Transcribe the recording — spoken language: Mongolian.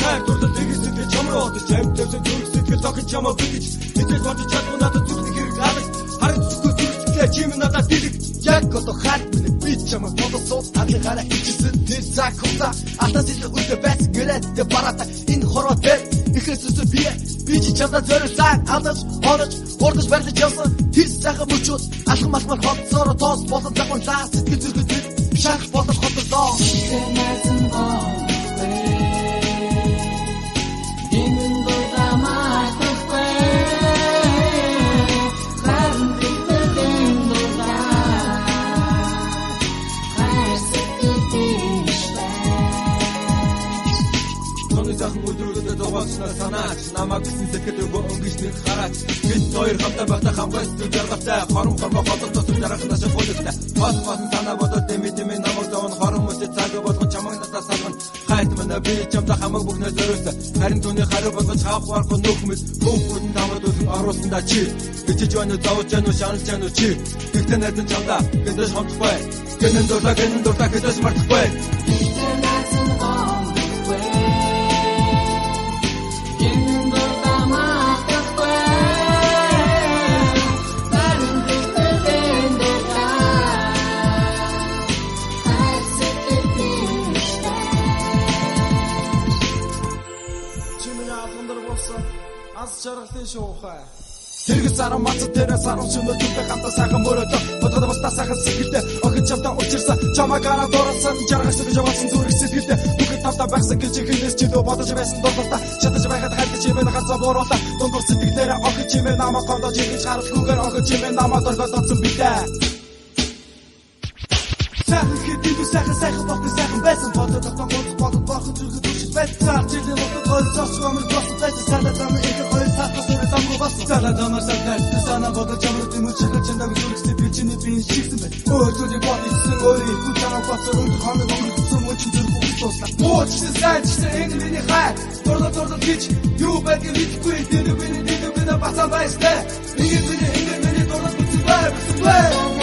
хайр дурдал тэгсэд чамруу одож амтсан зүрхсэтгэл охин чамаа битэж мэдээж бодож чадгүй надад зүрхний хэрэг алах харин зүрхөө зүрхлээ чим надад дилэг яг одоо хайр минь би чамаа бодосоо таглахаараа ичсэн тэр цаг хугацаа атас ил үлдээ байсан гэрэтэ барата энэ хороо дээр ихэсэс би чи чамаа зориулсан алж орж урдж барьж явсан тэр цагаан мөчүүд алхам алхмаар хоцсоор тоос болон загванлаа сэтгэл зүрхөд шах болон хотолоо санаач намайг гэсэн зэхэд өгөө өнгөж нэг хараач бид хоёр хамтаа байхдаа хамгаас зүрхтэй хорон хормоо хотод дарахнаас хөлтэй хот санаа бодоод дэмэ намайг зовн хорон мөсөд цаг болгон чамаг надад салган хайт мана би чамдаа хамаг бүхнээ зориулсан харин түүний хариу болгож хаах барахгүй нөхмөс бүгд намайг дүүсэн оруулсандаа чи бичиж байна зовж байна шаналж байна чи тэгтээ найдан чамдаа гэдэж хамтгүй гэнэн дурлаа гэдэж мартахгүй аз жаргалын шуухай Тэрэг сарам мац дээр сарам шөнө түнтэй хамтаа сайхан мөрөдөө бодоод бастаа сайхан сэтгэлдээ охин чамтай учирсан чамаа гараад орсон жаргаж гэж явсан зүрх сэтгэлдээ бүгд тавтаа байхсан гэж хинээс чидөө бодож байсан дурталтаа чадаж байхад хайртай чимээ хацаа боруулаа дундуур сэтгэлдээ охин чимээ намаа гондож ингэж харуулгүйгээр охин чимээ намаа дөргөдсөн битээ Сайхан хэдий сайхан бохтой сайхан байсан бодоод бохтой зүрх түшиж байсан жилийн бохтой гойцоос өмөр бохтой байсан санаа замын их гойц татсан Сала дамар сатнаа сана бодож чамруу тэмүүлчих чандаг зүрхсээ би чиний би шигсэн бай. Өөртөө бодсон өөрийн хүчээр бацсан хоног өнгөрсөн мөчн зүрх туслаа. Мөчн сайжсан энэ миний хай. Дурдал гэж юу байдгийг мэдэхгүй дэнэ бацаа байстай. Ингээд миний дурдал бүцгүй.